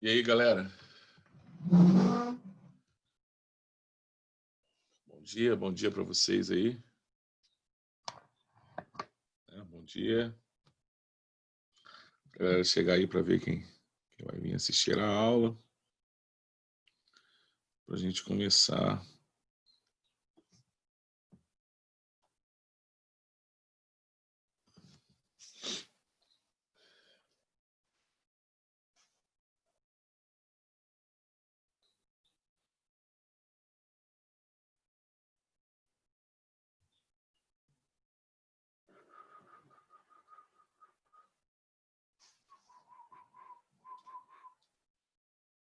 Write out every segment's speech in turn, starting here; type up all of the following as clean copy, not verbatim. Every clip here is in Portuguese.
E aí, galera? Bom dia para vocês aí. Bom dia. Galera, chegar aí para ver quem vai vir assistir a aula. Para a gente começar.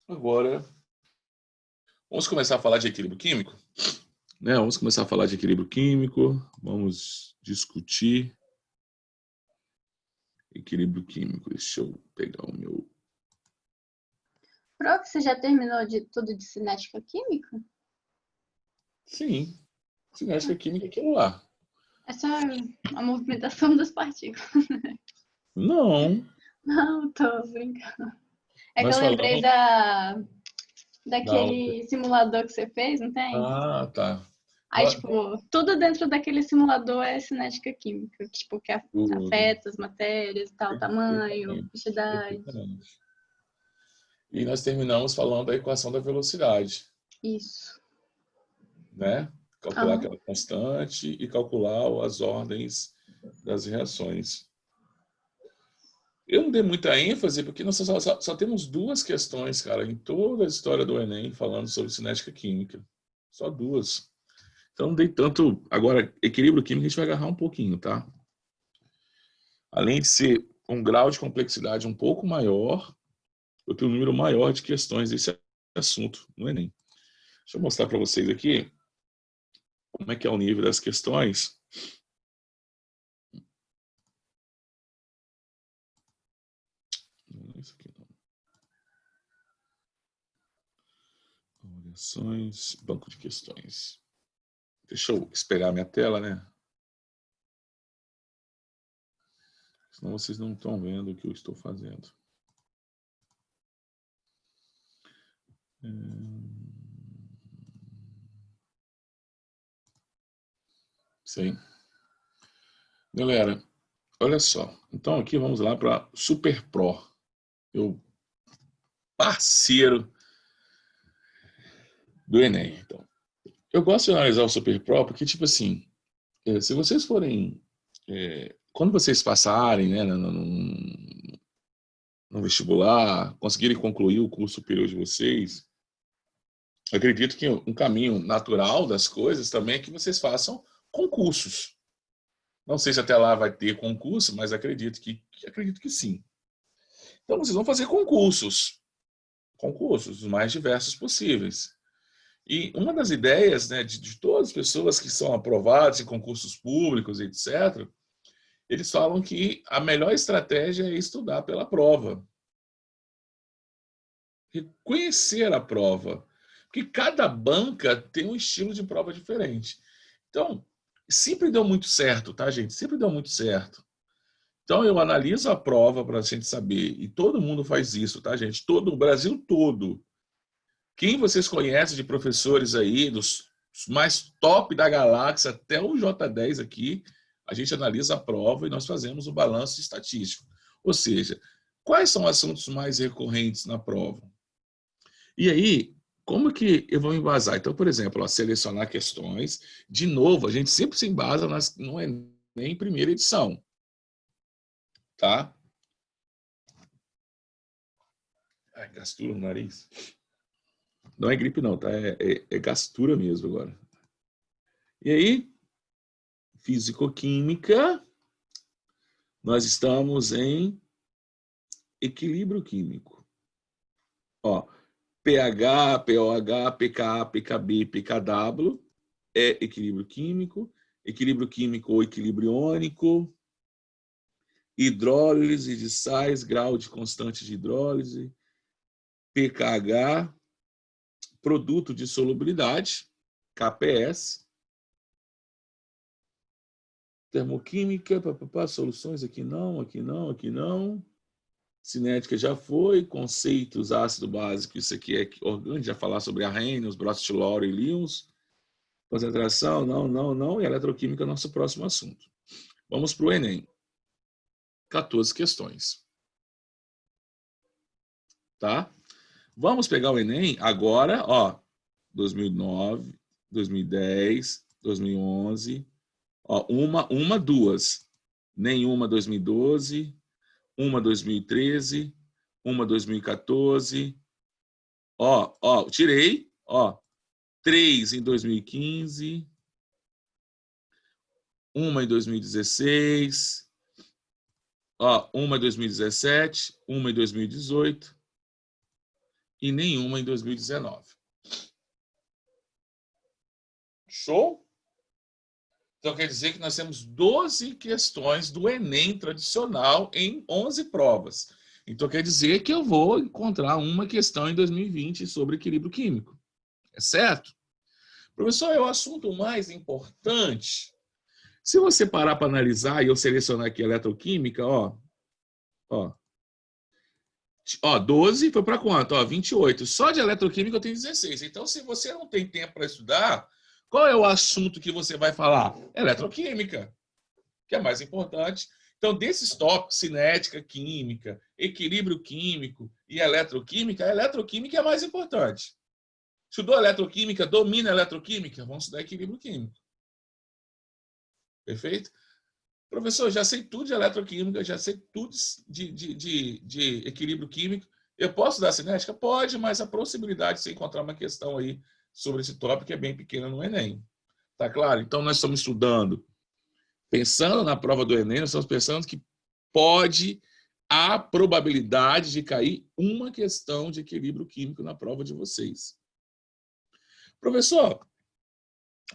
Agora, vamos começar a falar de equilíbrio químico? Vamos começar a falar de equilíbrio químico. Vamos discutir equilíbrio químico. Deixa eu pegar o meu... Prof, você já terminou de tudo de cinética química? Sim, cinética química é aquilo lá. Essa é a movimentação das partículas. Não. Não, tô brincando. É que Nós eu lembrei falamos da aula. daquele simulador que você fez, não tem? Ah, tá. Aí, tipo, tudo dentro daquele simulador é cinética química, tipo, que Tudo. afeta as matérias e tal, tamanho, quantidade. Perfeitamente. E nós terminamos falando da equação da velocidade, Isso. né? Calcular aquela constante e calcular as ordens das reações. Eu não dei muita ênfase porque nós só temos duas questões, cara, em toda a história do Enem falando sobre cinética química. Só duas. Então não dei tanto... Agora, equilíbrio químico a gente vai agarrar um pouquinho, tá? Além de ser um grau de complexidade um pouco maior, eu tenho um número maior de questões desse assunto no Enem. Deixa eu mostrar para vocês aqui como é que é o nível das questões. Não é isso aqui não. Avaliações, banco de questões. Deixa eu espelhar minha tela, né? Senão vocês não estão vendo o que eu estou fazendo. Sim. Galera, olha só. Então aqui vamos lá para Super Pro. Meu parceiro do Enem. Então, eu gosto de analisar o Super Pro porque, tipo assim, se vocês forem... quando vocês passarem, né, no vestibular, conseguirem concluir o curso superior de vocês, eu acredito que um caminho natural das coisas também é que vocês façam concursos. Não sei se até lá vai ter concurso, mas acredito que sim. Então vocês vão fazer concursos os mais diversos possíveis. E uma das ideias, né, de todas as pessoas que são aprovadas em concursos públicos, etc., eles falam que a melhor estratégia é estudar pela prova. Conhecer a prova. Porque cada banca tem um estilo de prova diferente. Então, sempre deu muito certo, tá, gente? Sempre deu muito certo. Então, eu analiso a prova para a gente saber. E todo mundo faz isso, tá, gente? O Brasil todo. Quem vocês conhecem de professores aí, dos mais top da galáxia, até o J10 aqui, a gente analisa a prova e nós fazemos o balanço estatístico. Ou seja, quais são os assuntos mais recorrentes na prova? E aí, como que eu vou me embasar? Então, por exemplo, selecionar questões. De novo, a gente sempre se embasa no Enem em primeira edição. Tá? Ai, gastura no nariz. Não é gripe não, tá? É gastura mesmo agora. E aí, físico-química, nós estamos em equilíbrio químico. Ó, pH, pOH, pKa, pKb, pKw é equilíbrio químico ou equilíbrio iônico, hidrólise de sais, grau de constante de hidrólise, pKh, produto de solubilidade, KPS, termoquímica, soluções, aqui não, aqui não, aqui não. Cinética já foi, conceitos, ácido básico, isso aqui é orgânico, já falar sobre Arrhenius, Brostiloro e Lewis. Concentração, não, e eletroquímica é nosso próximo assunto. Vamos para o Enem. 14 questões. Tá? Vamos pegar o Enem agora, ó, 2009, 2010, 2011, ó, duas. Nenhuma 2012, uma 2013, uma 2014. Ó, tirei, ó, 3 em 2015, uma em 2016, ó, uma em 2017, uma em 2018 e nenhuma em 2019. Show? Então quer dizer que nós temos 12 questões do Enem tradicional em 11 provas. Então quer dizer que eu vou encontrar uma questão em 2020 sobre equilíbrio químico. É certo? Professor, é o assunto mais importante. Se você parar para analisar e eu selecionar aqui a eletroquímica, ó, 12 foi para quanto? Ó, 28. Só de eletroquímica eu tenho 16. Então, se você não tem tempo para estudar, qual é o assunto que você vai falar? Eletroquímica, que é mais importante. Então, desses tópicos, cinética química, equilíbrio químico e eletroquímica, a eletroquímica é mais importante. Estudou eletroquímica, domina a eletroquímica, vamos estudar equilíbrio químico. Perfeito? Professor, já sei tudo de eletroquímica, já sei tudo de equilíbrio químico. Eu posso dar cinética? Pode, mas a possibilidade de você encontrar uma questão aí sobre esse tópico é bem pequena no Enem. Tá claro? Então, nós estamos estudando, pensando na prova do Enem, nós estamos pensando que pode há probabilidade de cair uma questão de equilíbrio químico na prova de vocês. Professor,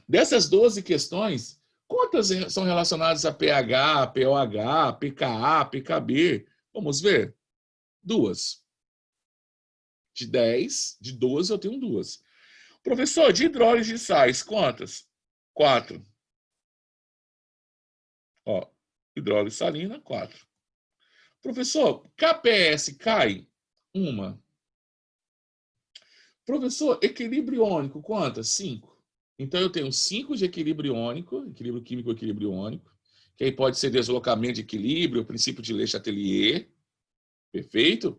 dessas 12 questões, quantas são relacionadas a pH, pOH, pKa, pKb? Vamos ver. 2. De 10, de 12 eu tenho 2. Professor, de hidrólise de sais, quantas? 4. Ó, hidrólise salina, 4. Professor, KPS cai? 1. Professor, equilíbrio iônico, quantas? 5. Então, eu tenho 5 de equilíbrio iônico, equilíbrio químico, equilíbrio iônico, que aí pode ser deslocamento de equilíbrio, princípio de Le Chatelier, perfeito?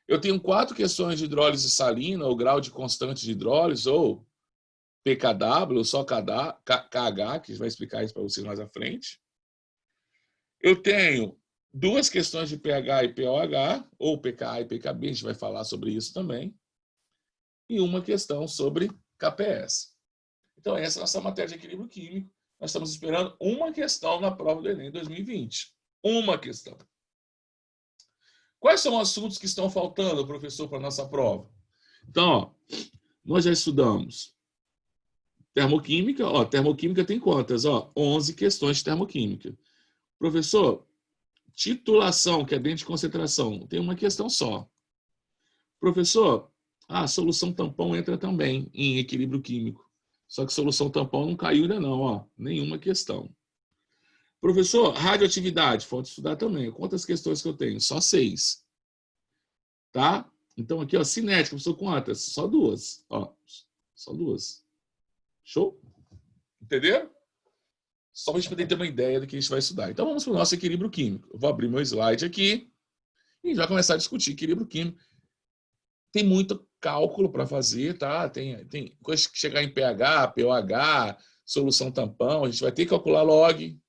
Eu tenho 4 questões de hidrólise salina, ou grau de constante de hidrólise, ou PKW, ou só KH, que vai explicar isso para vocês mais à frente. Eu tenho 2 questões de pH e pOH, ou pKa e pKb, a gente vai falar sobre isso também, e uma questão sobre KPS. Então, essa é a nossa matéria de equilíbrio químico. Nós estamos esperando uma questão na prova do Enem 2020. Uma questão. Quais são os assuntos que estão faltando, professor, para a nossa prova? Então, ó, nós já estudamos termoquímica. Ó, termoquímica tem quantas? Ó, 11 questões de termoquímica. Professor, titulação, que é dentro de concentração, tem uma questão só. Professor, a solução tampão entra também em equilíbrio químico. Só que solução tampão não caiu ainda não, ó, nenhuma questão. Professor, radioatividade, falta estudar também. Quantas questões que eu tenho? Só 6. Tá? Então aqui, ó, cinética, professor, quantas? Só 2. Ó, só 2. Show? Entenderam? Só para a gente poder ter uma ideia do que a gente vai estudar. Então vamos para o nosso equilíbrio químico. Eu vou abrir meu slide aqui e a gente vai começar a discutir equilíbrio químico. Tem muito cálculo para fazer, tá? Tem coisas que chegar em pH, pOH, solução tampão, a gente vai ter que calcular log,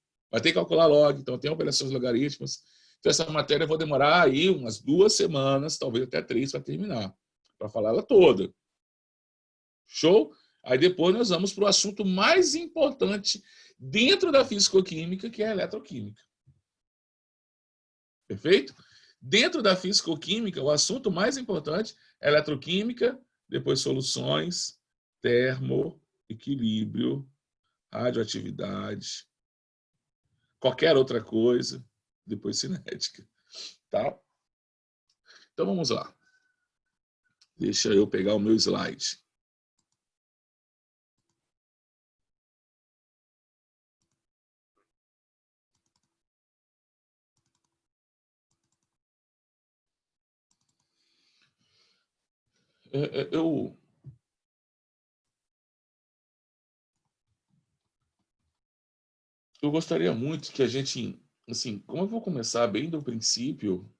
então tem operações logarítmicas. Então essa matéria eu vou demorar aí umas 2 semanas, talvez até 3 para terminar, para falar ela toda. Show? Aí depois nós vamos para o assunto mais importante dentro da fisicoquímica, que é a eletroquímica. Perfeito? Dentro da fisicoquímica, o assunto mais importante é eletroquímica, depois soluções, termo, equilíbrio, radioatividade, qualquer outra coisa, depois cinética. Tá? Então vamos lá. Deixa eu pegar o meu slide. Eu gostaria muito que a gente, assim, como eu vou começar bem do princípio,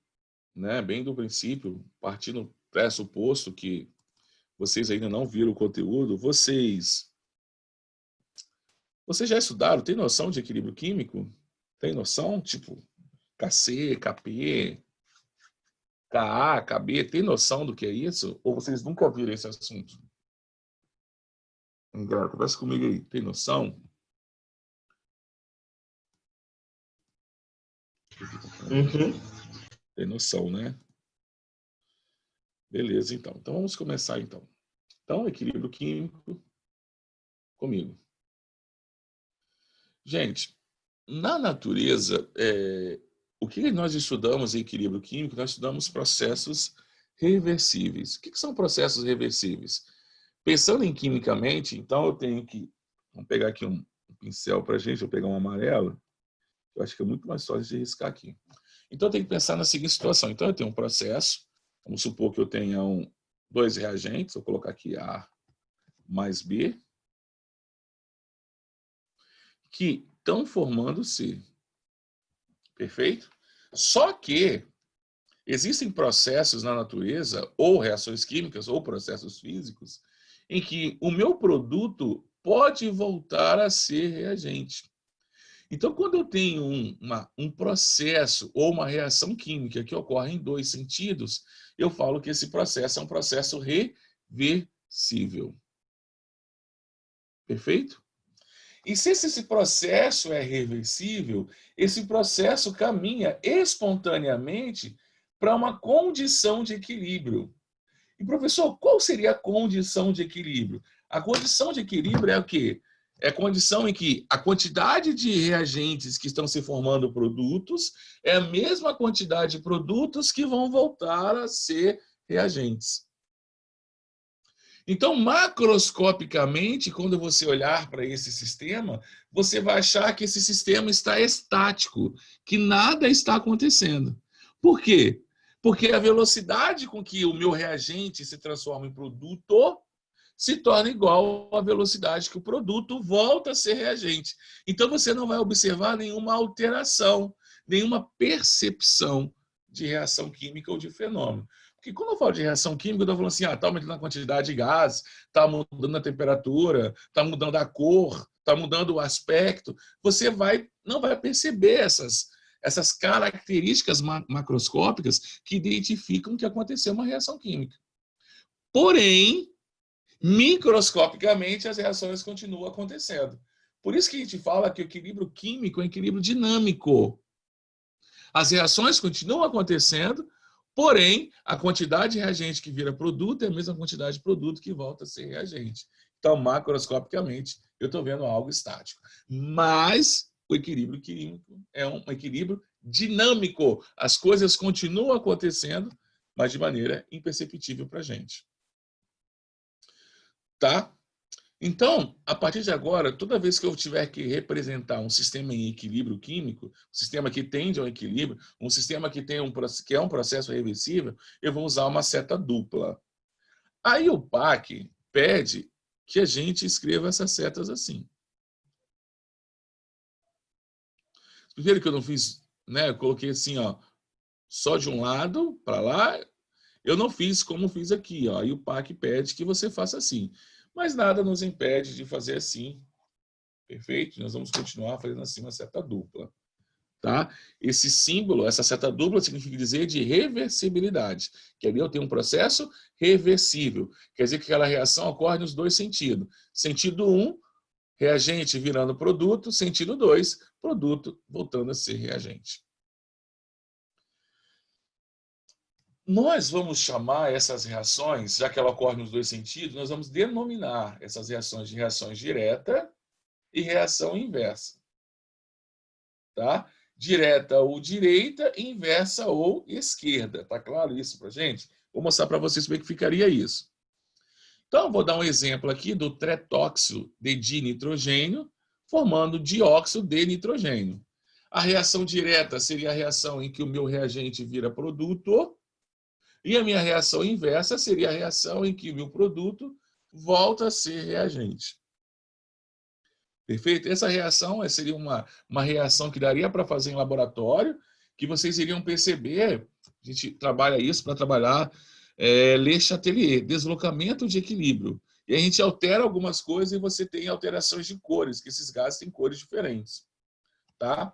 né? Bem do princípio, partindo do pressuposto que vocês ainda não viram o conteúdo, vocês já estudaram? Tem noção de equilíbrio químico? Tem noção? Tipo, KC, KP, KA, KB, tem noção do que é isso? Ou vocês nunca viram esse assunto? Galera, conversa comigo aí. Tem noção? Uhum. Tem noção, né? Beleza, então. Então vamos começar, então. Então, equilíbrio químico comigo. Gente, na natureza, o que nós estudamos em equilíbrio químico? Nós estudamos processos reversíveis. O que são processos reversíveis? Pensando em quimicamente, então eu tenho que... Vamos pegar aqui um pincel para a gente, vou pegar um amarelo. Eu acho que é muito mais fácil de riscar aqui. Então eu tenho que pensar na seguinte situação. Então eu tenho um processo, vamos supor que eu tenha dois reagentes, vou colocar aqui A mais B, que estão formando C. Perfeito? Só que existem processos na natureza, ou reações químicas, ou processos físicos, em que o meu produto pode voltar a ser reagente. Então, quando eu tenho um processo ou uma reação química que ocorre em dois sentidos, eu falo que esse processo é um processo reversível. Perfeito? E se esse processo é reversível, esse processo caminha espontaneamente para uma condição de equilíbrio. E, professor, qual seria a condição de equilíbrio? A condição de equilíbrio é o quê? É a condição em que a quantidade de reagentes que estão se formando produtos é a mesma quantidade de produtos que vão voltar a ser reagentes. Então, macroscopicamente, quando você olhar para esse sistema, você vai achar que esse sistema está estático, que nada está acontecendo. Por quê? Porque a velocidade com que o meu reagente se transforma em produto se torna igual à velocidade que o produto volta a ser reagente. Então, você não vai observar nenhuma alteração, nenhuma percepção de reação química ou de fenômeno. Porque quando eu falo de reação química, eu estou falando assim, está aumentando a quantidade de gás, está mudando a temperatura, está mudando a cor, está mudando o aspecto. Você não vai perceber essas características macroscópicas que identificam que aconteceu uma reação química. Porém, microscopicamente, as reações continuam acontecendo. Por isso que a gente fala que o equilíbrio químico é um equilíbrio dinâmico. As reações continuam acontecendo, porém, a quantidade de reagente que vira produto é a mesma quantidade de produto que volta a ser reagente. Então, macroscopicamente, eu estou vendo algo estático. Mas o equilíbrio químico é um equilíbrio dinâmico. As coisas continuam acontecendo, mas de maneira imperceptível para a gente. Tá? Então, a partir de agora, toda vez que eu tiver que representar um sistema em equilíbrio químico, um sistema que tende ao equilíbrio, um sistema que é um processo reversível, eu vou usar uma seta dupla. Aí o PAC pede que a gente escreva essas setas assim. Primeiro que eu não fiz, né? Eu coloquei assim, ó, só de um lado para lá. Eu não fiz como fiz aqui, ó. E o PAC pede que você faça assim. Mas nada nos impede de fazer assim. Perfeito? Nós vamos continuar fazendo assim uma seta dupla. Tá? Esse símbolo, essa seta dupla, significa dizer de reversibilidade. Que ali eu tenho um processo reversível. Quer dizer que aquela reação ocorre nos dois sentidos. Sentido 1, reagente virando produto. Sentido 2, produto voltando a ser reagente. Nós vamos chamar essas reações, já que ela ocorre nos dois sentidos, nós vamos denominar essas reações de reações direta e reação inversa. Tá? Direta ou direita, inversa ou esquerda. Tá claro isso para gente? Vou mostrar para vocês como é que ficaria isso. Então, vou dar um exemplo aqui do tretóxido de dinitrogênio formando dióxido de nitrogênio. A reação direta seria a reação em que o meu reagente vira produto, E a minha reação inversa seria a reação em que o meu produto volta a ser reagente. Perfeito? Essa reação seria uma reação que daria para fazer em laboratório, que vocês iriam perceber, a gente trabalha isso para trabalhar Le Chatelier, deslocamento de equilíbrio. E a gente altera algumas coisas e você tem alterações de cores, que esses gases têm cores diferentes. Tá?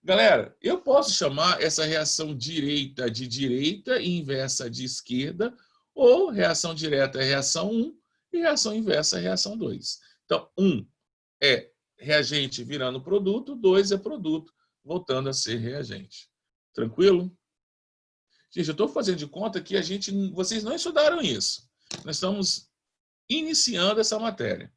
Galera, eu posso chamar essa reação direta de direita e inversa de esquerda, ou reação direta é reação 1 e reação inversa é reação 2. Então, 1 é reagente virando produto, 2 é produto voltando a ser reagente. Tranquilo? Gente, eu estou fazendo de conta que vocês não estudaram isso. Nós estamos iniciando essa matéria.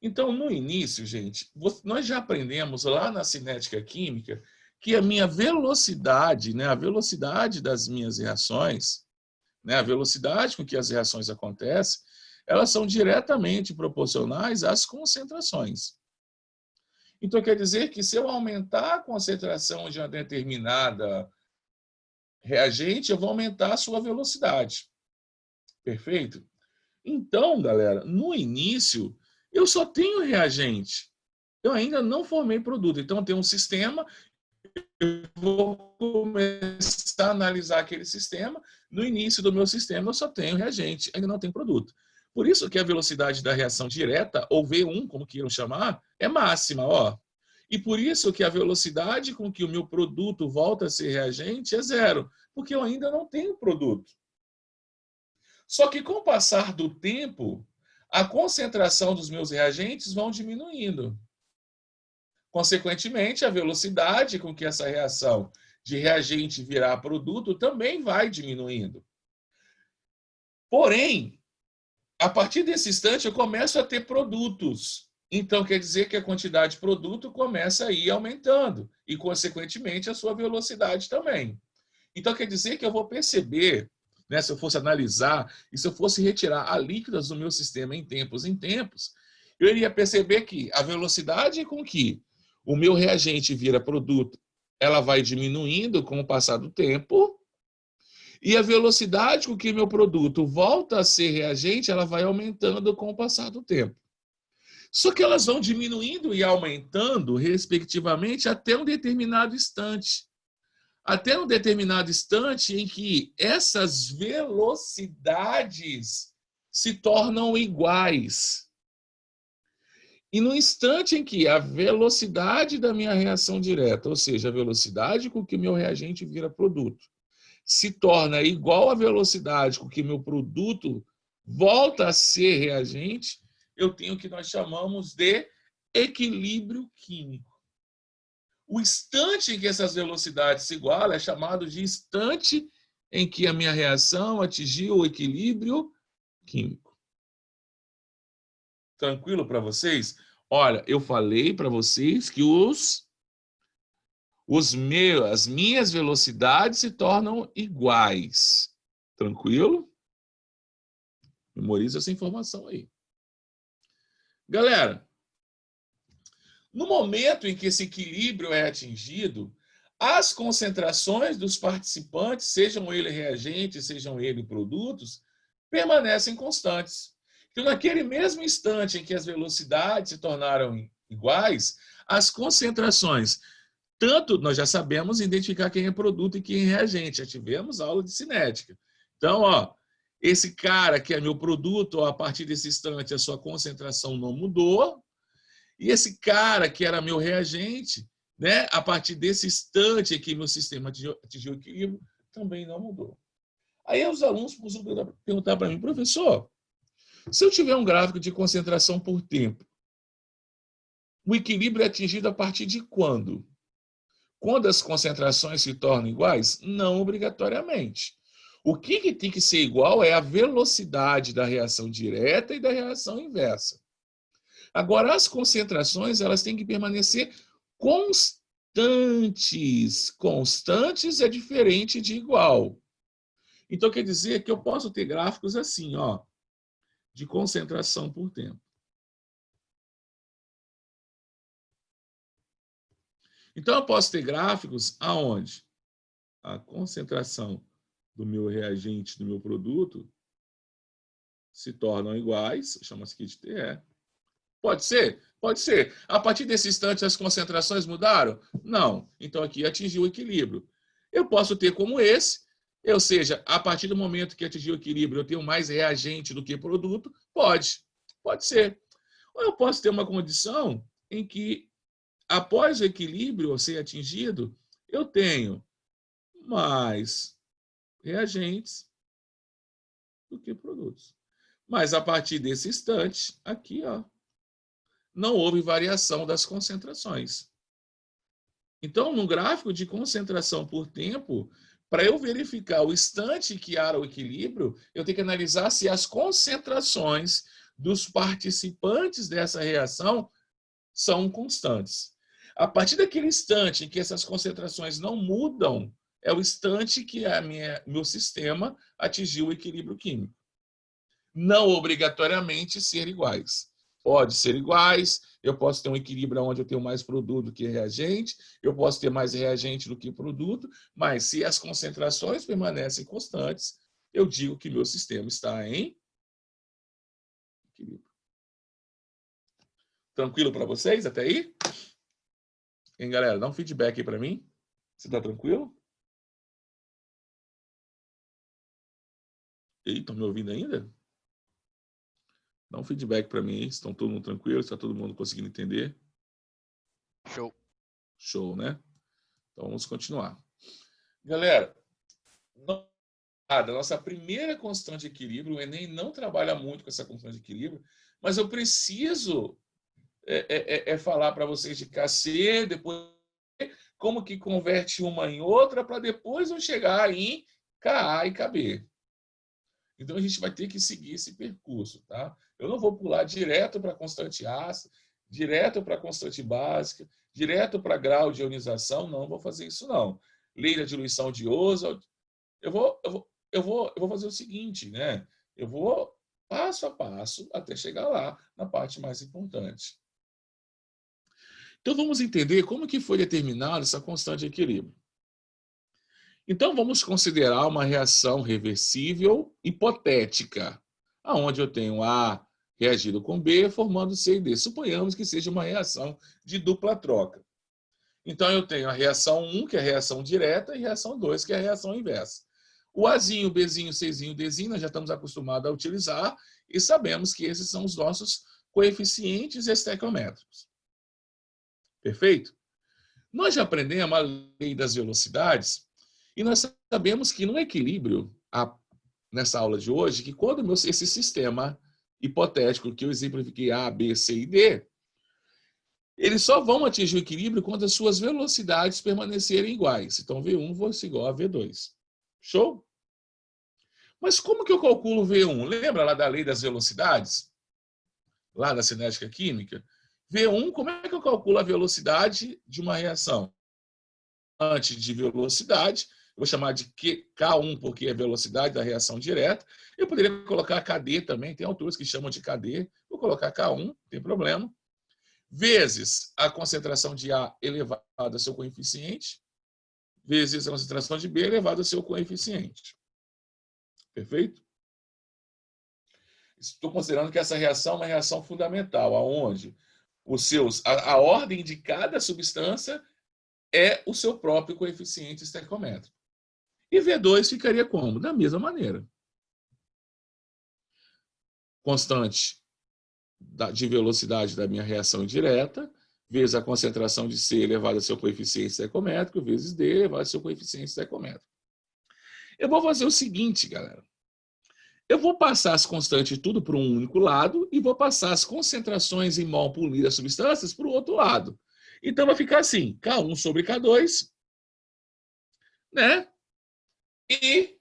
Então, no início, gente, nós já aprendemos lá na cinética química que a minha velocidade, né, a velocidade das minhas reações, né, a velocidade com que as reações acontecem, elas são diretamente proporcionais às concentrações. Então, quer dizer que se eu aumentar a concentração de uma determinada reagente, eu vou aumentar a sua velocidade. Perfeito? Então, galera, no início, eu só tenho reagente. Eu ainda não formei produto. Então, eu tenho um sistema, eu vou começar a analisar aquele sistema. No início do meu sistema, eu só tenho reagente, ainda não tenho produto. Por isso que a velocidade da reação direta, ou V1, como queiram chamar, é máxima. Ó. E por isso que a velocidade com que o meu produto volta a ser reagente é zero, porque eu ainda não tenho produto. Só que com o passar do tempo, a concentração dos meus reagentes vão diminuindo. Consequentemente, a velocidade com que essa reação de reagente virar produto também vai diminuindo. Porém, a partir desse instante, eu começo a ter produtos. Então, quer dizer que a quantidade de produto começa a ir aumentando e, consequentemente, a sua velocidade também. Então, quer dizer que eu vou perceber, né, se eu fosse analisar e se eu fosse retirar alíquotas do meu sistema em tempos, eu iria perceber que a velocidade com que o meu reagente vira produto, ela vai diminuindo com o passar do tempo, e a velocidade com que meu produto volta a ser reagente, ela vai aumentando com o passar do tempo. Só que elas vão diminuindo e aumentando, respectivamente, até um determinado instante. Até um determinado instante em que essas velocidades se tornam iguais. E no instante em que a velocidade da minha reação direta, ou seja, a velocidade com que o meu reagente vira produto, se torna igual à velocidade com que meu produto volta a ser reagente, eu tenho o que nós chamamos de equilíbrio químico. O instante em que essas velocidades se igualam é chamado de instante em que a minha reação atingiu o equilíbrio químico. Tranquilo para vocês? Olha, eu falei para vocês que as minhas velocidades se tornam iguais. Tranquilo? Memoriza essa informação aí. Galera, no momento em que esse equilíbrio é atingido, as concentrações dos participantes, sejam eles reagentes, sejam eles produtos, permanecem constantes. Então, naquele mesmo instante em que as velocidades se tornaram iguais, as concentrações, tanto nós já sabemos identificar quem é produto e quem é reagente, já tivemos aula de cinética. Então, ó, esse cara que é meu produto, ó, a partir desse instante a sua concentração não mudou, e esse cara que era meu reagente, né, a partir desse instante em que meu sistema atingiu o equilíbrio, também não mudou. Aí os alunos costumam perguntar para mim, professor, se eu tiver um gráfico de concentração por tempo, o equilíbrio é atingido a partir de quando? Quando as concentrações se tornam iguais? Não obrigatoriamente. O que tem que ser igual é a velocidade da reação direta e da reação inversa. Agora, as concentrações elas têm que permanecer constantes. Constantes é diferente de igual. Então, quer dizer que eu posso ter gráficos assim, ó, de concentração por tempo. Então, eu posso ter gráficos aonde a concentração do meu reagente, do meu produto, se tornam iguais, chama-se aqui de TE. Pode ser? Pode ser. A partir desse instante, as concentrações mudaram? Não. Então, aqui atingiu o equilíbrio. Eu posso ter como esse, ou seja, a partir do momento que atingiu o equilíbrio, eu tenho mais reagente do que produto? Pode. Pode ser. Ou eu posso ter uma condição em que, após o equilíbrio ser atingido, eu tenho mais reagentes do que produtos. Mas a partir desse instante, aqui, ó, não houve variação das concentrações. Então, no gráfico de concentração por tempo, para eu verificar o instante que há o equilíbrio, eu tenho que analisar se as concentrações dos participantes dessa reação são constantes. A partir daquele instante em que essas concentrações não mudam, é o instante que meu sistema atingiu o equilíbrio químico. Não obrigatoriamente ser iguais. Pode ser iguais, eu posso ter um equilíbrio onde eu tenho mais produto do que reagente, eu posso ter mais reagente do que produto, mas se as concentrações permanecem constantes, eu digo que meu sistema está em equilíbrio. Tranquilo para vocês até aí? Hein, galera? Dá um feedback aí para mim. Você está tranquilo? E aí, estão me ouvindo ainda? Dá um feedback para mim. Estão todo mundo tranquilo? Está todo mundo conseguindo entender? Show. Show, né? Então vamos continuar. Galera, a nossa primeira constante de equilíbrio, o Enem não trabalha muito com essa constante de equilíbrio, mas eu preciso falar para vocês de KC, depois como que converte uma em outra, para depois eu chegar em KA e KB. Então, a gente vai ter que seguir esse percurso, tá? Eu não vou pular direto para a constante ácida, direto para a constante básica, direto para grau de ionização, não vou fazer isso, não. Lei da diluição de Oswald. Eu vou fazer o seguinte, né? Eu vou passo a passo até chegar lá na parte mais importante. Então, vamos entender como que foi determinada essa constante de equilíbrio. Então, vamos considerar uma reação reversível hipotética, onde eu tenho A reagido com B, formando C e D. Suponhamos que seja uma reação de dupla troca. Então, eu tenho a reação 1, que é a reação direta, e a reação 2, que é a reação inversa. O Azinho, Bzinho, Czinho, Dzinho, nós já estamos acostumados a utilizar e sabemos que esses são os nossos coeficientes estequiométricos. Perfeito? Nós já aprendemos a lei das velocidades e nós sabemos que no equilíbrio, nessa aula de hoje, que quando esse sistema hipotético que eu exemplifiquei A, B, C e D, eles só vão atingir o equilíbrio quando as suas velocidades permanecerem iguais. Então, V1 vai ser igual a V2. Show? Mas como que eu calculo V1? Lembra lá da lei das velocidades? Lá da cinética química? V1, como é que eu calculo a velocidade de uma reação? Antes de velocidade, eu vou chamar de K1, porque é a velocidade da reação direta. Eu poderia colocar KD também, tem autores que chamam de KD. Vou colocar K1, não tem problema. Vezes a concentração de A elevada ao seu coeficiente, vezes a concentração de B elevada ao seu coeficiente. Perfeito? Estou considerando que essa reação é uma reação fundamental, aonde a ordem de cada substância é o seu próprio coeficiente estequiométrico. E V2 ficaria como? Da mesma maneira. Constante de velocidade da minha reação indireta, vezes a concentração de C elevada ao seu coeficiente estequiométrico, vezes D elevado ao seu coeficiente estequiométrico. Eu vou fazer o seguinte, galera. Eu vou passar as constantes tudo para um único lado e vou passar as concentrações em mol por litro das substâncias para o outro lado. Então, vai ficar assim, K1 sobre K2, né? E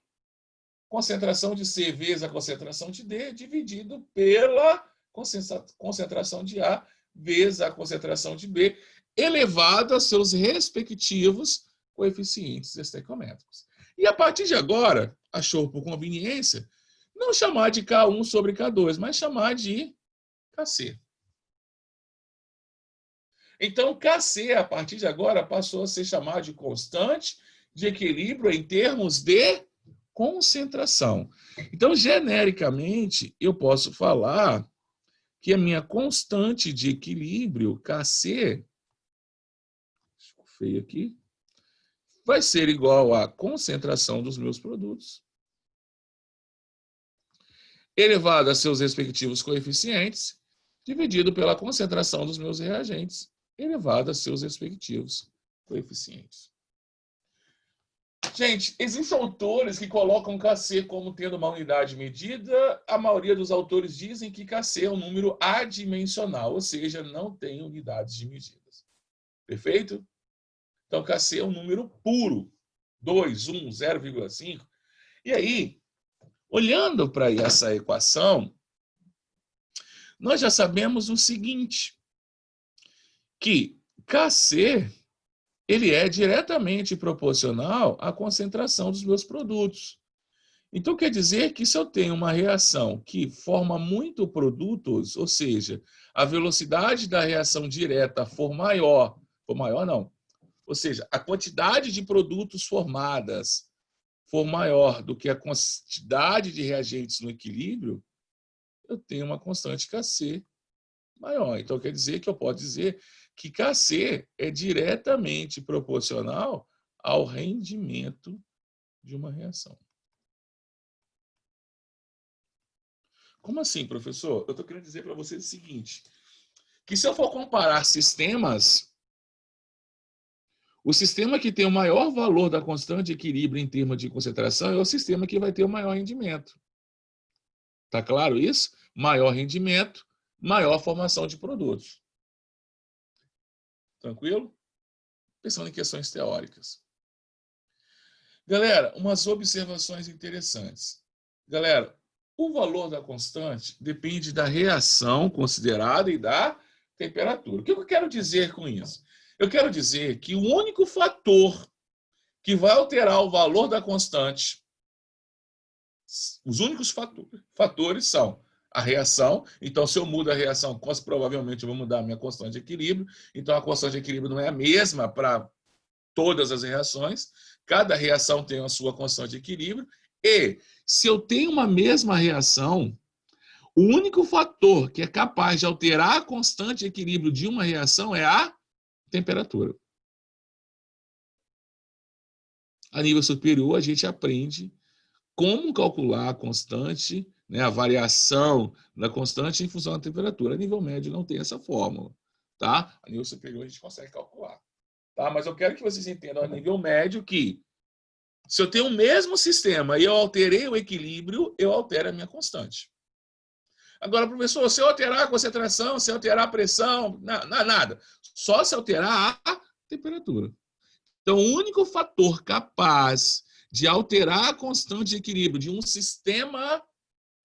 concentração de C vezes a concentração de D dividido pela concentração de A vezes a concentração de B, elevado a seus respectivos coeficientes estequiométricos. E a partir de agora, achou por conveniência, não chamar de K1 sobre K2, mas chamar de KC. Então, KC, a partir de agora, passou a ser chamado de constante de equilíbrio em termos de concentração. Então, genericamente, eu posso falar que a minha constante de equilíbrio, Kc, ficou feio aqui, vai ser igual à concentração dos meus produtos, elevado a seus respectivos coeficientes, dividido pela concentração dos meus reagentes, elevado a seus respectivos coeficientes. Gente, existem autores que colocam Kc como tendo uma unidade medida. A maioria dos autores dizem que Kc é um número adimensional, ou seja, não tem unidades de medidas. Perfeito? Então, Kc é um número puro. 2, 1, 0,5. E aí, olhando para essa equação, nós já sabemos o seguinte, que Kc ele é diretamente proporcional à concentração dos meus produtos. Então, quer dizer que se eu tenho uma reação que forma muito produtos, ou seja, a velocidade da reação direta for maior não, ou seja, a quantidade de produtos formadas for maior do que a quantidade de reagentes no equilíbrio, eu tenho uma constante Kc maior. Então, quer dizer que eu posso dizer que Kc é diretamente proporcional ao rendimento de uma reação. Como assim, professor? Eu estou querendo dizer para vocês o seguinte, que se eu for comparar sistemas, o sistema que tem o maior valor da constante de equilíbrio em termos de concentração é o sistema que vai ter o maior rendimento. Tá claro isso? Maior rendimento, maior formação de produtos. Tranquilo? Pensando em questões teóricas. Galera, umas observações interessantes. Galera, o valor da constante depende da reação considerada e da temperatura. O que eu quero dizer com isso? Eu quero dizer que o único fator que vai alterar o valor da constante, os únicos fatores são a reação. Então, se eu mudo a reação, provavelmente eu vou mudar a minha constante de equilíbrio. Então, a constante de equilíbrio não é a mesma para todas as reações. Cada reação tem a sua constante de equilíbrio. E, se eu tenho uma mesma reação, o único fator que é capaz de alterar a constante de equilíbrio de uma reação é a temperatura. A nível superior, a gente aprende como calcular a constante, né, a variação da constante em função da temperatura. A nível médio não tem essa fórmula, tá? A nível superior a gente consegue calcular, tá? Mas eu quero que vocês entendam a nível médio que se eu tenho o mesmo sistema e eu alterei o equilíbrio, eu altero a minha constante. Agora, professor, se eu alterar a concentração, se eu alterar a pressão, nada. Só se alterar a temperatura. Então, o único fator capaz de alterar a constante de equilíbrio de um sistema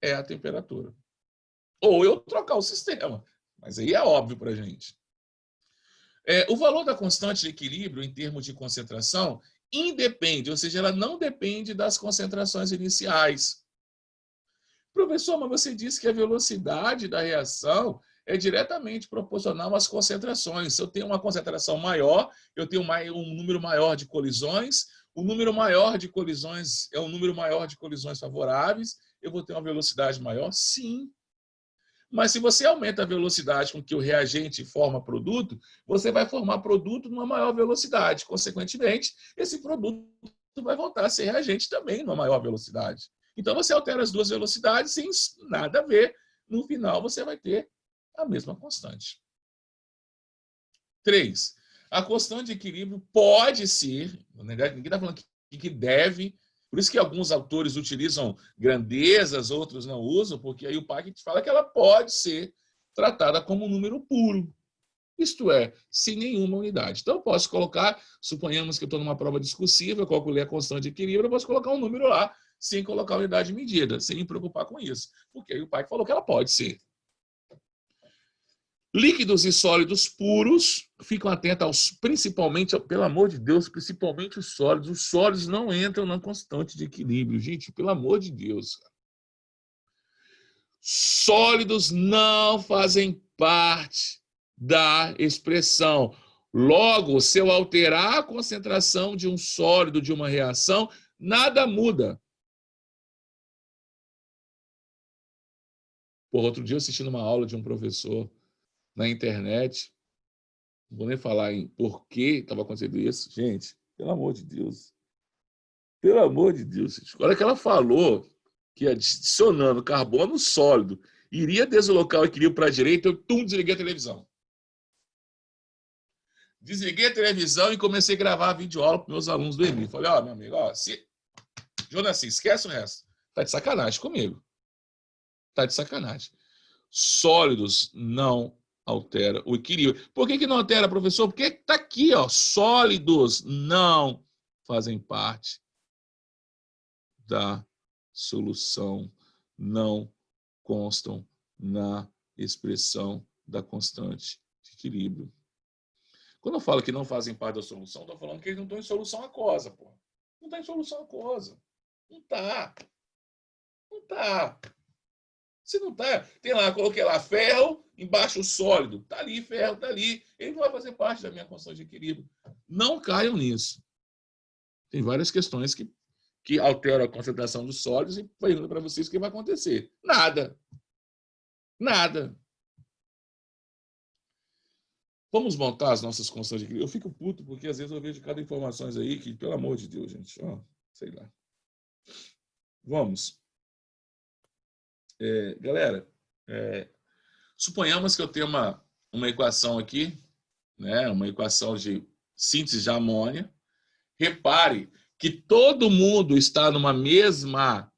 é a temperatura. Ou eu trocar o sistema. Mas aí é óbvio para a gente. O valor da constante de equilíbrio em termos de concentração independe, ou seja, ela não depende das concentrações iniciais. Professor, mas você disse que a velocidade da reação é diretamente proporcional às concentrações. Se eu tenho uma concentração maior, eu tenho um número maior de colisões. O número maior de colisões é um número maior de colisões favoráveis. Eu vou ter uma velocidade maior? Sim. Mas se você aumenta a velocidade com que o reagente forma produto, você vai formar produto numa maior velocidade. Consequentemente, esse produto vai voltar a ser reagente também numa maior velocidade. Então, você altera as duas velocidades sem nada a ver. No final, você vai ter a mesma constante. 3. A constante de equilíbrio pode ser, ninguém está falando que deve, por isso que alguns autores utilizam grandezas, outros não usam, porque aí o Paquet fala que ela pode ser tratada como um número puro. Isto é, sem nenhuma unidade. Então, eu posso colocar, suponhamos que eu estou numa prova discursiva, eu calculei a constante de equilíbrio, eu posso colocar um número lá, sem colocar a unidade medida, sem me preocupar com isso. Porque aí o Paquet falou que ela pode ser. Líquidos e sólidos puros, ficam atentos principalmente, pelo amor de Deus, principalmente os sólidos. Os sólidos não entram na constante de equilíbrio, gente, pelo amor de Deus. Sólidos não fazem parte da expressão. Logo, se eu alterar a concentração de um sólido de uma reação, nada muda. Por outro dia, eu assistindo uma aula de um professor na internet, não vou nem falar em por que estava acontecendo isso. Gente, pelo amor de Deus. Pelo amor de Deus. Gente. Olha que ela falou que adicionando carbono sólido iria deslocar o equilíbrio para a direita, eu desliguei a televisão. Desliguei a televisão e comecei a gravar videoaula para meus alunos dormir. Falei, ó, meu amigo, ó, Jonas, esquece o resto. Tá de sacanagem comigo. Tá de sacanagem. Sólidos não altera o equilíbrio. Por que não altera, professor? Porque tá aqui, ó, sólidos não fazem parte da solução, não constam na expressão da constante de equilíbrio. Quando eu falo que não fazem parte da solução, estou falando que eles não estão em solução aquosa, pô. Não está em solução aquosa. Não está. Não está. Se não está, tem lá, coloquei lá ferro, embaixo sólido. Está ali, ferro, está ali. Ele não vai fazer parte da minha constante de equilíbrio. Não caiam nisso. Tem várias questões que alteram a concentração dos sólidos e pergunto para vocês o que vai acontecer. Nada. Nada. Vamos montar as nossas constantes de equilíbrio. Eu fico puto porque às vezes eu vejo cada informações aí que, pelo amor de Deus, gente, ó, sei lá. Vamos. Galera, suponhamos que eu tenho uma equação aqui, né, uma equação de síntese de amônia. Repare que todo mundo está numa mesma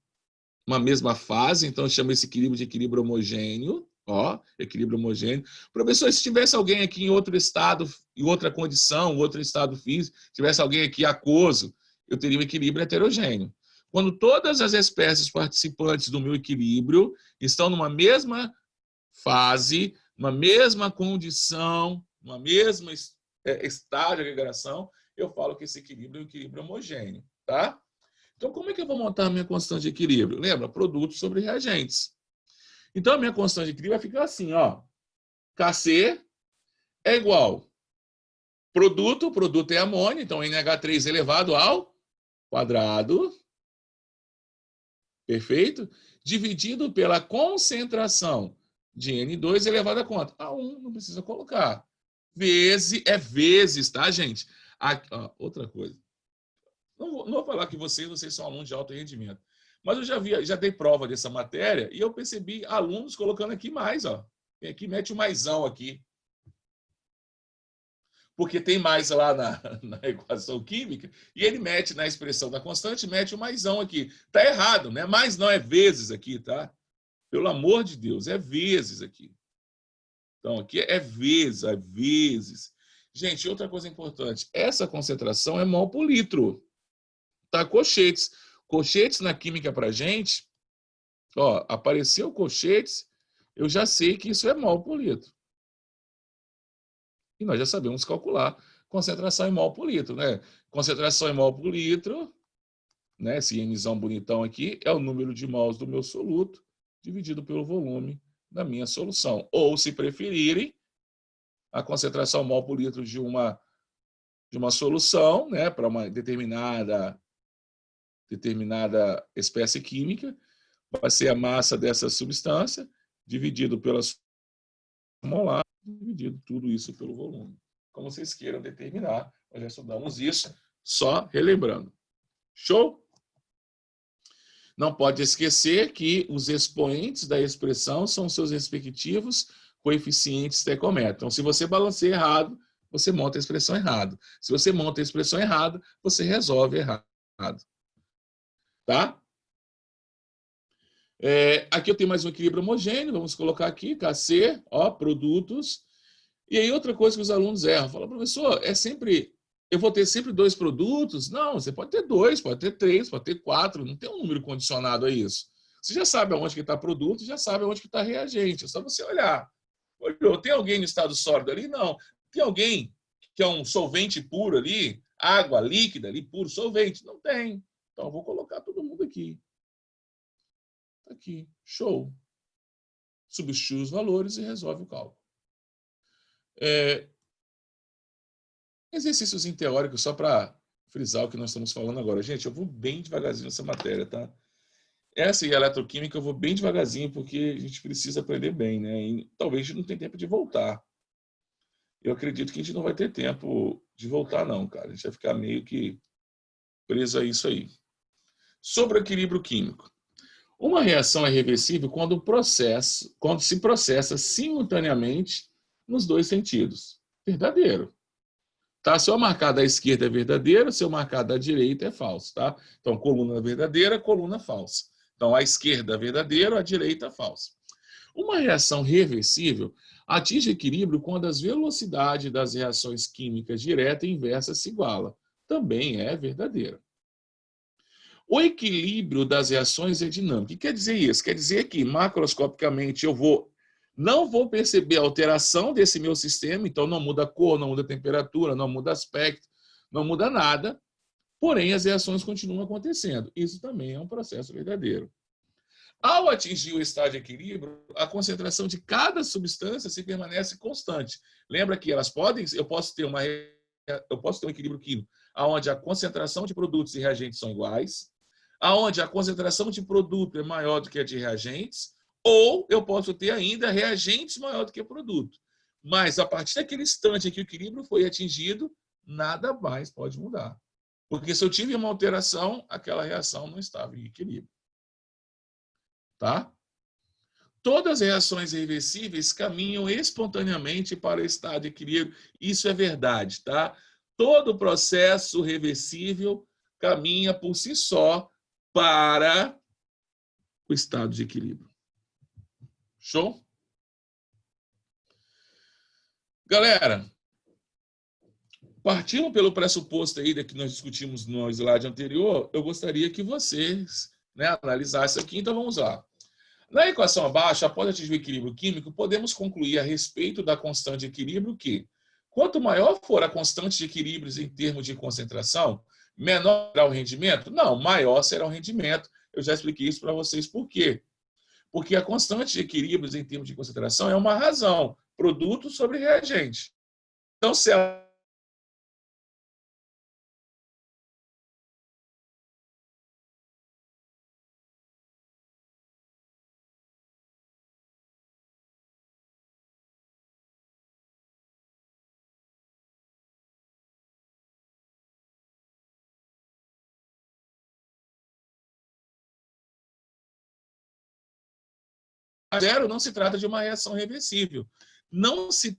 fase, então eu chamo esse equilíbrio de equilíbrio homogêneo. Ó, equilíbrio homogêneo. Professor, se tivesse alguém aqui em outro estado, em outra condição, outro estado físico, tivesse alguém aqui aquoso, eu teria um equilíbrio heterogêneo. Quando todas as espécies participantes do meu equilíbrio estão numa mesma fase, numa mesma condição, numa mesma estágio de agregação, eu falo que esse equilíbrio é um equilíbrio homogêneo, tá? Então, como é que eu vou montar a minha constante de equilíbrio? Lembra? Produtos sobre reagentes. Então, a minha constante de equilíbrio vai ficar assim, ó. Kc é igual produto é amônia, então NH3 elevado ao quadrado, perfeito? Dividido pela concentração de N2 elevado a quanto? A 1, não precisa colocar. Vezes, tá, gente? Aqui, ó, outra coisa. Não vou falar que vocês são alunos de alto rendimento. Mas eu já dei prova dessa matéria e eu percebi alunos colocando aqui mais, ó. Aqui mete o maisão aqui. Porque tem mais lá na equação química e ele mete na expressão da constante, mete o maisão aqui. Tá errado, né? Mais não, é vezes aqui, tá? Pelo amor de Deus, é vezes aqui. Então, aqui é vezes. Gente, outra coisa importante. Essa concentração é mol por litro. Tá, colchetes. Colchetes na química para gente, ó, apareceu colchetes, eu já sei que isso é mol por litro. E nós já sabemos calcular concentração em mol por litro, né? Concentração em mol por litro, né? Esse Nzão bonitão aqui é o número de mols do meu soluto dividido pelo volume da minha solução. Ou, se preferirem, a concentração mol por litro de uma solução, né? Para uma determinada espécie química, vai ser a massa dessa substância dividido pela molar, dividido tudo isso pelo volume. Como vocês queiram determinar, nós já estudamos isso, só relembrando. Show? Não pode esquecer que os expoentes da expressão são seus respectivos coeficientes estequiométricos. Então, se você balanceia errado, você monta a expressão errada. Se você monta a expressão errada, você resolve errado. Tá? Aqui eu tenho mais um equilíbrio homogêneo, vamos colocar aqui, Kc, ó, produtos. E aí outra coisa que os alunos erram, fala, professor, eu vou ter sempre 2 produtos? Não, você pode ter 2, pode ter 3, pode ter 4, não tem um número condicionado a isso. Você já sabe aonde que está produto, já sabe aonde que está reagente, é só você olhar. Olhou, tem alguém no estado sólido ali? Não. Tem alguém que é um solvente puro ali, água líquida ali, puro solvente? Não tem. Então eu vou colocar todo mundo aqui. Aqui, show. Substitui os valores e resolve o cálculo. Exercícios teóricos, só para frisar o que nós estamos falando agora. Gente, eu vou bem devagarzinho nessa matéria, tá? Essa e a eletroquímica eu vou bem devagarzinho, porque a gente precisa aprender bem, né? E talvez a gente não tenha tempo de voltar. Eu acredito que a gente não vai ter tempo de voltar, não, cara. A gente vai ficar meio que preso a isso aí. Sobre o equilíbrio químico. Uma reação é reversível quando se processa simultaneamente nos dois sentidos. Verdadeiro. Tá? Se eu marcar da esquerda é verdadeiro, se eu marcar da direita é falso. Tá? Então, coluna verdadeira, coluna falsa. Então, a esquerda é verdadeiro, a direita é falsa. Uma reação reversível atinge equilíbrio quando as velocidades das reações químicas direta e inversa se igualam. Também é verdadeira. O equilíbrio das reações é dinâmico. O que quer dizer isso? Quer dizer que, macroscopicamente, não vou perceber a alteração desse meu sistema, então não muda a cor, não muda a temperatura, não muda aspecto, não muda nada, porém as reações continuam acontecendo. Isso também é um processo verdadeiro. Ao atingir o estado de equilíbrio, a concentração de cada substância se permanece constante. Lembra que eu posso ter um equilíbrio químico onde a concentração de produtos e reagentes são iguais, onde a concentração de produto é maior do que a de reagentes, ou eu posso ter ainda reagentes maior do que produto. Mas a partir daquele instante em que o equilíbrio foi atingido, nada mais pode mudar. Porque se eu tive uma alteração, aquela reação não estava em equilíbrio. Tá? Todas as reações reversíveis caminham espontaneamente para o estado de equilíbrio. Isso é verdade, tá? Todo processo reversível caminha por si só para o estado de equilíbrio. Show? Galera, partindo pelo pressuposto aí que nós discutimos no slide anterior, eu gostaria que vocês, né, analisassem aqui. Então, vamos lá. Na equação abaixo, após atingir o equilíbrio químico, podemos concluir a respeito da constante de equilíbrio que, quanto maior for a constante de equilíbrios em termos de concentração, menor será o rendimento? Não, maior será o rendimento. Eu já expliquei isso para vocês por quê. Porque a constante de equilíbrios em termos de concentração é uma razão, produto sobre reagente. Então, se ela zero, não se trata de uma reação reversível.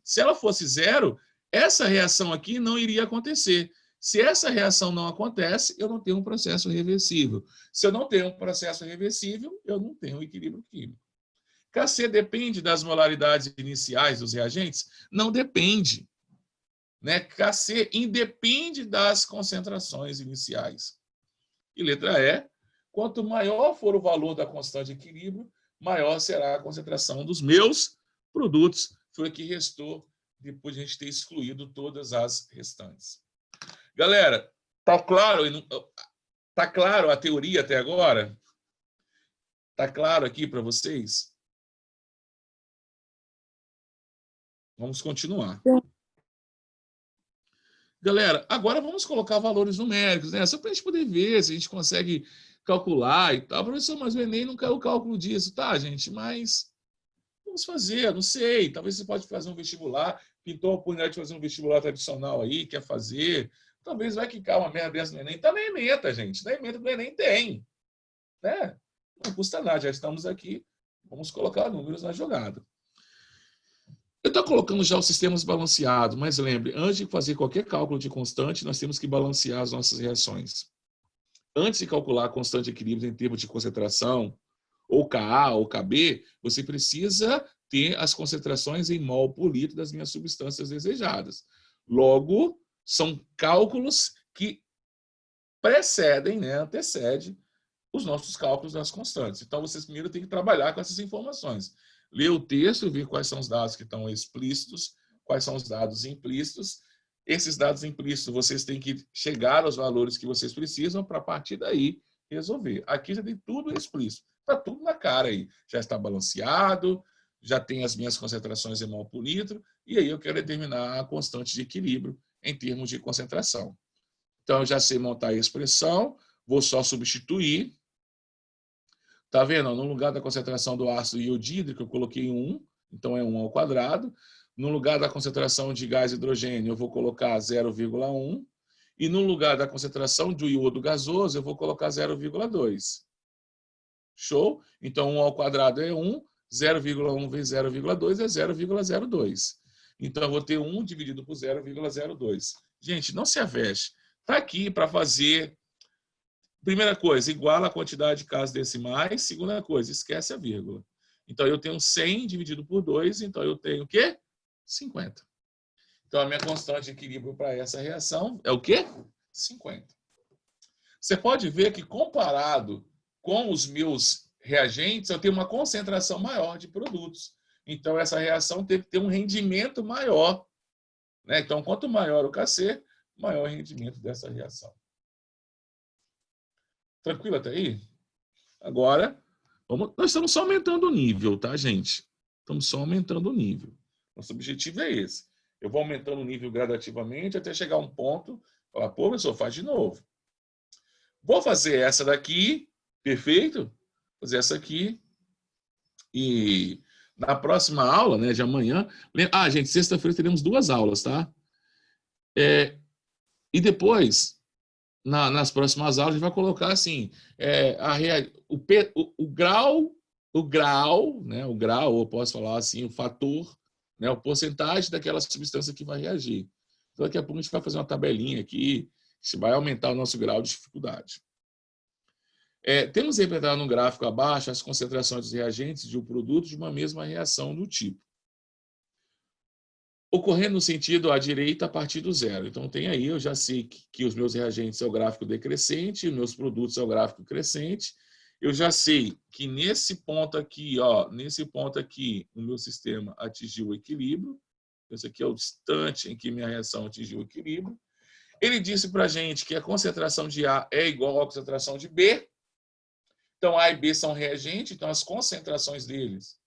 Se ela fosse zero, essa reação aqui não iria acontecer. Se essa reação não acontece, eu não tenho um processo reversível. Se eu não tenho um processo reversível, eu não tenho um equilíbrio químico. Kc depende das molaridades iniciais dos reagentes? Não depende. Né? Kc independe das concentrações iniciais. E letra E, quanto maior for o valor da constante de equilíbrio, maior será a concentração dos meus produtos. Foi o que restou depois de a gente ter excluído todas as restantes. Galera, tá claro a teoria até agora? Tá claro aqui para vocês? Vamos continuar. Galera, agora vamos colocar valores numéricos, né? Só para a gente poder ver se a gente consegue calcular e tal. Professor, mas o Enem não quer o cálculo disso, tá, gente? Mas vamos fazer, não sei. Talvez você pode fazer um vestibular, pintou a oportunidade de fazer um vestibular tradicional aí, quer fazer. Talvez vai quicar uma merda dessa no Enem. Tá na ementa, gente. Na ementa do Enem tem. Né? Não custa nada, já estamos aqui. Vamos colocar números na jogada. Eu estou colocando já os sistemas balanceados, mas lembre, antes de fazer qualquer cálculo de constante, nós temos que balancear as nossas reações. Antes de calcular a constante de equilíbrio em termos de concentração, ou Ka ou Kb, você precisa ter as concentrações em mol por litro das minhas substâncias desejadas. Logo, são cálculos que precedem, né, antecedem os nossos cálculos das constantes. Então, vocês primeiro têm que trabalhar com essas informações. Ler o texto, ver quais são os dados que estão explícitos, quais são os dados implícitos. Esses dados implícitos, vocês têm que chegar aos valores que vocês precisam para, a partir daí, resolver. Aqui já tem tudo explícito. Está tudo na cara aí. Já está balanceado, já tem as minhas concentrações em mol por litro, e aí eu quero determinar a constante de equilíbrio em termos de concentração. Então, eu já sei montar a expressão, vou só substituir. Tá vendo? No lugar da concentração do ácido iodídrico, eu coloquei 1, então é 1 ao quadrado. No lugar da concentração de gás hidrogênio, eu vou colocar 0,1. E no lugar da concentração do iodo gasoso, eu vou colocar 0,2. Show? Então, 1 ao quadrado é 1, 0,1 vezes 0,2 é 0,02. Então, eu vou ter 1 dividido por 0,02. Gente, não se aveste. Está aqui para fazer... Primeira coisa, iguala a quantidade de casas decimais. Segunda coisa, esquece a vírgula. Então, eu tenho 100 dividido por 2, então eu tenho o quê? 50. Então, a minha constante de equilíbrio para essa reação é o quê? 50. Você pode ver que, comparado com os meus reagentes, eu tenho uma concentração maior de produtos. Então, essa reação teve que ter um rendimento maior. Né? Então, quanto maior o Kc, maior o rendimento dessa reação. Tranquilo até aí? Agora, nós estamos só aumentando o nível, tá, gente? Estamos só aumentando o nível. Nosso objetivo é esse. Eu vou aumentando o nível gradativamente até chegar a um ponto, falar, pô, professor, faz de novo. Vou fazer essa daqui, perfeito? Vou fazer essa aqui. E na próxima aula, né, de amanhã... gente, sexta-feira teremos 2 aulas, tá? E depois... nas próximas aulas, a gente vai colocar assim, o grau, né, ou eu posso falar assim, o fator, né, o porcentagem daquela substância que vai reagir. Então, daqui a pouco a gente vai fazer uma tabelinha aqui, que vai aumentar o nosso grau de dificuldade. Temos representado no gráfico abaixo as concentrações dos reagentes de um produto de uma mesma reação do tipo. Ocorrendo no sentido à direita a partir do zero. Então, tem aí, eu já sei que os meus reagentes é o gráfico decrescente, os meus produtos é o gráfico crescente. Eu já sei que nesse ponto aqui, o meu sistema atingiu o equilíbrio. Esse aqui é o instante em que minha reação atingiu o equilíbrio. Ele disse para a gente que a concentração de A é igual à concentração de B. Então, A e B são reagentes, então as concentrações deles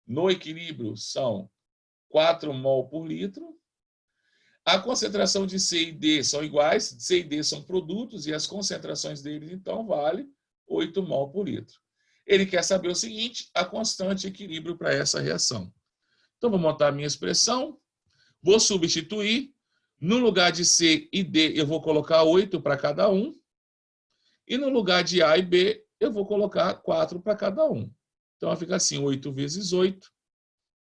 no equilíbrio são 4 mol por litro. A concentração de C e D são iguais, C e D são produtos, e as concentrações deles, então, vale 8 mol por litro. Ele quer saber o seguinte, a constante de equilíbrio para essa reação. Então, vou montar a minha expressão, vou substituir, no lugar de C e D, eu vou colocar 8 para cada um, e no lugar de A e B, eu vou colocar 4 para cada um. Então, vai ficar assim, 8 vezes 8,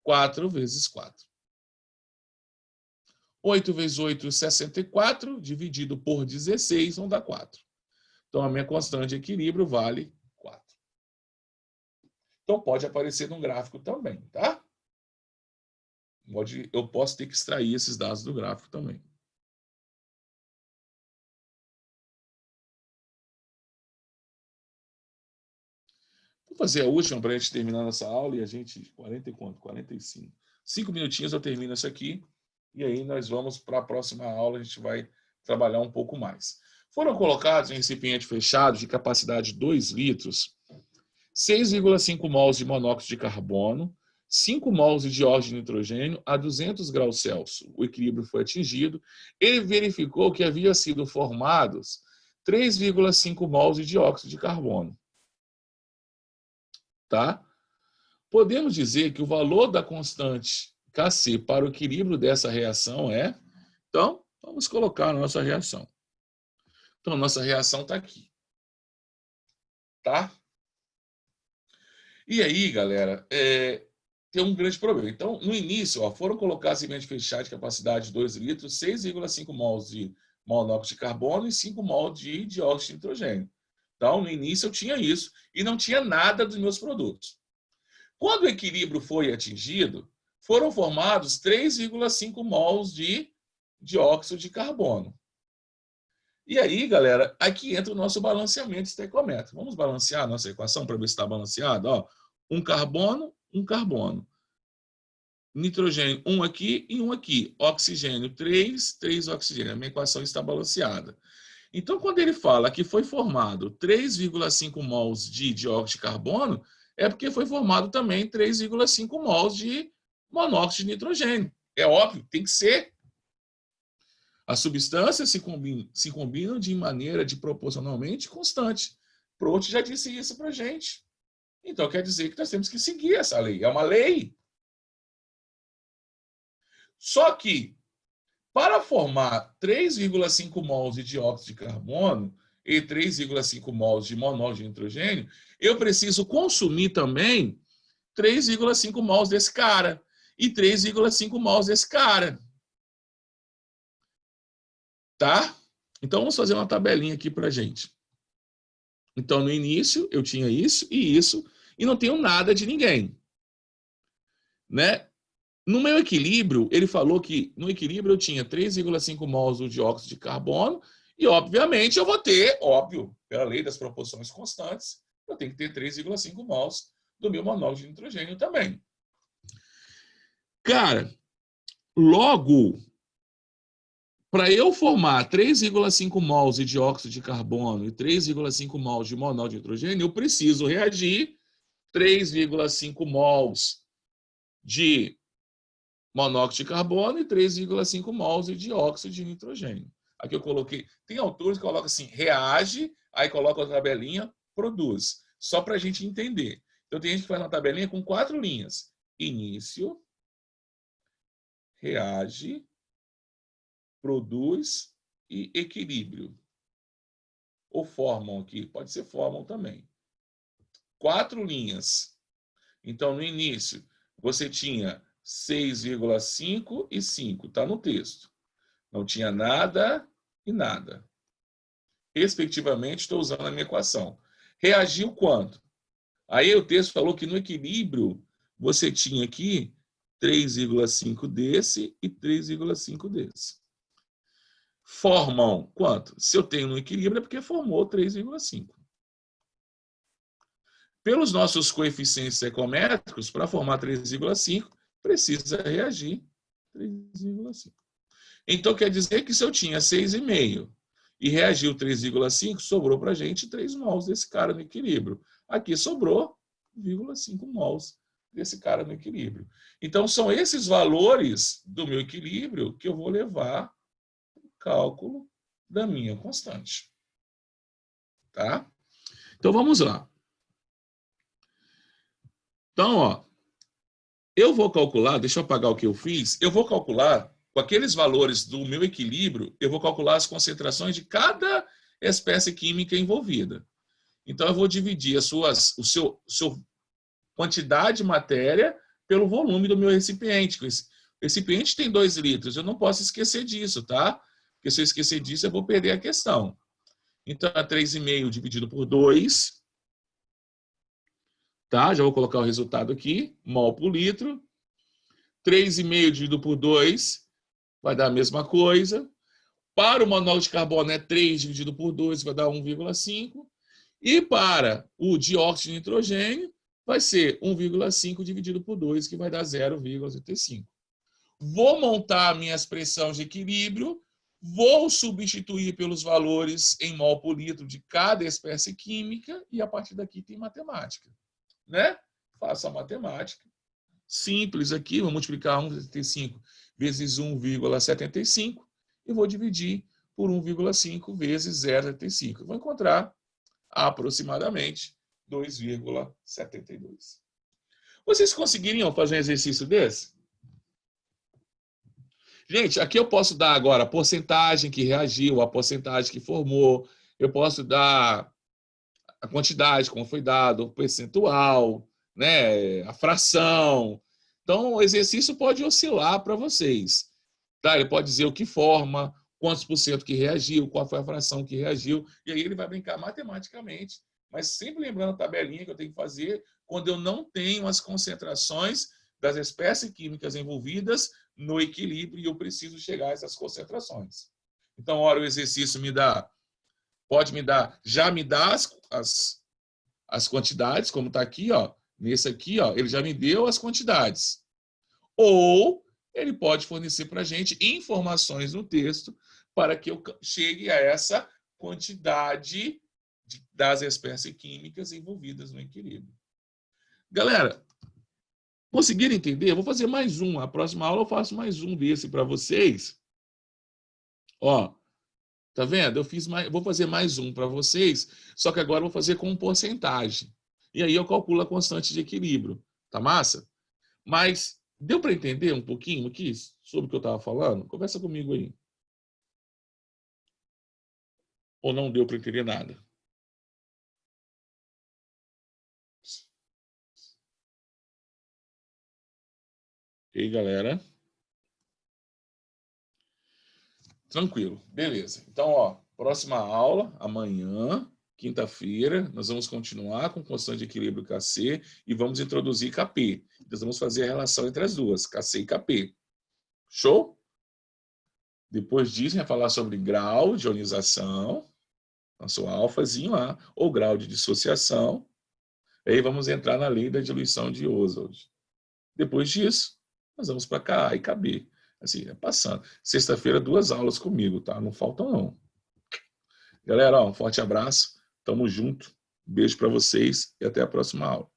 4 vezes 4. 8 vezes 8, 64, dividido por 16, vão dar 4. Então, a minha constante de equilíbrio vale 4. Então, pode aparecer num gráfico também, tá? Eu posso ter que extrair esses dados do gráfico também. Vou fazer a última para a gente terminar nossa aula e a gente... 40 e quanto? 45. 5 minutinhos eu termino isso aqui. E aí nós vamos para a próxima aula, a gente vai trabalhar um pouco mais. Foram colocados em recipiente fechado de capacidade de 2 litros, 6,5 mols de monóxido de carbono, 5 mols de dióxido de nitrogênio a 200 graus Celsius. O equilíbrio foi atingido. Ele verificou que havia sido formados 3,5 mols de dióxido de carbono. Tá? Podemos dizer que o valor da constante Kc para o equilíbrio dessa reação é... Então, vamos colocar a nossa reação. Então, a nossa reação está aqui. Tá? E aí, galera, tem um grande problema. Então, no início, foram colocados em recipiente fechado de capacidade de 2 litros, 6,5 mols de monóxido de carbono e 5 mols de dióxido de nitrogênio. Então, no início eu tinha isso e não tinha nada dos meus produtos. Quando o equilíbrio foi atingido, foram formados 3,5 mols de dióxido de carbono. E aí, galera, aqui entra o nosso balanceamento estequiométrico. Vamos balancear a nossa equação para ver se está balanceado? Ó, um carbono. Nitrogênio, 1 aqui e 1 aqui. Oxigênio, 3 oxigênio. A minha equação está balanceada. Então, quando ele fala que foi formado 3,5 mols de dióxido de carbono, é porque foi formado também 3,5 mols de monóxido de nitrogênio. É óbvio, tem que ser. As substâncias se combinam de maneira proporcionalmente constante. Proust já disse isso para a gente. Então quer dizer que nós temos que seguir essa lei. É uma lei. Só que, para formar 3,5 mols de dióxido de carbono e 3,5 mols de monóxido de nitrogênio, eu preciso consumir também 3,5 mols desse cara e 3,5 mols desse cara. Tá? Então, vamos fazer uma tabelinha aqui para a gente. Então, no início, eu tinha isso, e não tenho nada de ninguém. Né? No meu equilíbrio, ele falou que no equilíbrio eu tinha 3,5 mols do dióxido de carbono e, obviamente, eu vou ter, óbvio, pela lei das proporções constantes, eu tenho que ter 3,5 mols do meu monóxido de nitrogênio também. Cara, logo, para eu formar 3,5 mols de dióxido de carbono e 3,5 mols de monóxido de nitrogênio, eu preciso reagir 3,5 mols de monóxido de carbono e 3,5 mols de dióxido de nitrogênio. Aqui eu coloquei... Tem autores que colocam assim, reage, aí coloca a tabelinha, produz. Só para a gente entender. Então tem gente que faz uma tabelinha com 4 linhas. Início, reage, produz e equilíbrio. Ou formam aqui, pode ser formam também. 4 linhas. Então, no início, você tinha 6,5 e 5, está no texto. Não tinha nada e nada. Respectivamente, estou usando a minha equação. Reagiu quanto? Aí o texto falou que no equilíbrio, você tinha aqui 3,5 desse e 3,5 desse. Formam quanto? Se eu tenho no equilíbrio, é porque formou 3,5. Pelos nossos coeficientes ecométricos, para formar 3,5, precisa reagir 3,5. Então, quer dizer que se eu tinha 6,5 e reagiu 3,5, sobrou para a gente 3 mols desse cara no equilíbrio. Aqui sobrou 0,5 mols desse cara no equilíbrio. Então, são esses valores do meu equilíbrio que eu vou levar para o cálculo da minha constante. Tá? Então, vamos lá. Então, ó, eu vou calcular, deixa eu apagar o que eu fiz, eu vou calcular, com aqueles valores do meu equilíbrio, eu vou calcular as concentrações de cada espécie química envolvida. Então, eu vou dividir o seu quantidade de matéria pelo volume do meu recipiente. O recipiente tem 2 litros, eu não posso esquecer disso, tá? Porque se eu esquecer disso, eu vou perder a questão. Então, é 3,5 dividido por 2... Tá? Já vou colocar o resultado aqui, mol por litro. 3,5 dividido por 2 vai dar a mesma coisa. Para o monóxido de carbono é 3 dividido por 2, vai dar 1,5. E para o dióxido de nitrogênio vai ser 1,5 dividido por 2, que vai dar 0,85. Vou montar a minha expressão de equilíbrio, vou substituir pelos valores em mol por litro de cada espécie química e a partir daqui tem matemática. Né? Faço a matemática. Simples aqui, vou multiplicar 1,75 vezes 1,75 e vou dividir por 1,5 vezes 0,75. Vou encontrar aproximadamente 2,72. Vocês conseguiriam fazer um exercício desse? Gente, aqui eu posso dar agora a porcentagem que reagiu, a porcentagem que formou, eu posso dar a quantidade, como foi dado, o percentual, né, a fração. Então, o exercício pode oscilar para vocês. Tá? Ele pode dizer o que forma, quantos por cento que reagiu, qual foi a fração que reagiu, e aí ele vai brincar matematicamente, mas sempre lembrando a tabelinha que eu tenho que fazer quando eu não tenho as concentrações das espécies químicas envolvidas no equilíbrio e eu preciso chegar a essas concentrações. Então, ora, o exercício pode me dar, já me dá as quantidades, como está aqui, ó, nesse aqui, ó, ele já me deu as quantidades. Ou ele pode fornecer para a gente informações no texto para que eu chegue a essa quantidade das espécies químicas envolvidas no equilíbrio. Galera, conseguiram entender? Eu vou fazer mais um. A próxima aula eu faço mais um desse para vocês. Ó, tá vendo? Vou fazer mais um para vocês, só que agora eu vou fazer com porcentagem. E aí eu calculo a constante de equilíbrio. Tá massa? Mas deu para entender um pouquinho aqui sobre o que eu estava falando? Conversa comigo aí. Ou não deu para entender nada? E aí, galera? Tranquilo, beleza. Então, ó, próxima aula, amanhã, quinta-feira, nós vamos continuar com constante de equilíbrio KC e vamos introduzir KP. Nós vamos fazer a relação entre as duas, KC e KP. Show? Depois disso, a gente vai falar sobre grau de ionização, nosso alfazinho lá, ou grau de dissociação. Aí vamos entrar na lei da diluição de Oswald. Depois disso, nós vamos para KA e KB. Assim, é passando. Sexta-feira, 2 aulas comigo, tá? Não faltam, não. Galera, ó, um forte abraço. Tamo junto. Beijo para vocês e até a próxima aula.